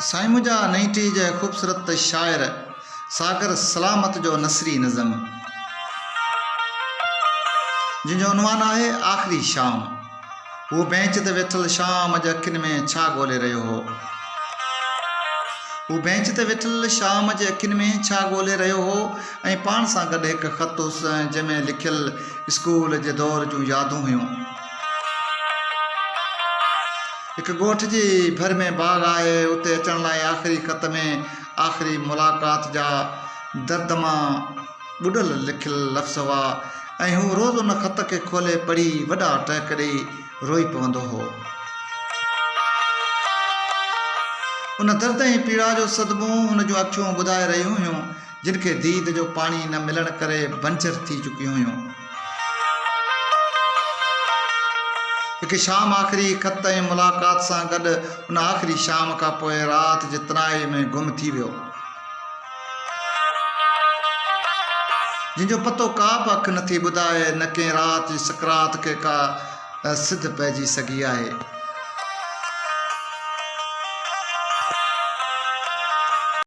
साईं मुंहिंजा नईंटी जे ख़ूबसूरत शाइर सागर सलामत जो नसरी नज़म जिनजो उनवान आहे आख़िरी शाम। वो बेंच ते वेठल शाम जे अखियुनि में छा ॻोल्हे रहियो हो। वो बेंच ते वेठल शाम जे अखियुनि में छा ॻोल्हे रहियो हो ऐं पाण सां गॾु हिकु ख़त हुअसि जंहिंमें लिखियल स्कूल जे दौर जूं यादूं हुयूं। हिकु ॻोठ जी भर में बाग़ आहे, उते अचण लाइ आख़िरी ख़त में आख़िरी मुलाक़ात जा दर्द मां ॿुॾल लिखियल लफ़्ज़ हुआ ऐं हू रोज़ उन ख़त खे खोले पढ़ी वॾा टहिक ॾेई रोई पवंदो हो। उन दर्द ऐं पीड़ा जो सदमो हुन जूं अखियूं ॿुधाए रहियूं हुयूं, जिन खे दीद जो पाणी न मिलण करे बंजर थी चुकियूं हुयूं। हिकु शाम आख़िरी ख़त ऐं मुलाक़ात सां गॾु उन आख़िरी शाम खां पोइ राति जे तनाए में गुम थी वियो, जिनजो पतो का बि अखि नथी ॿुधाए, न कंहिं राति जी सकरात खे का सिध पइजी सघी आहे।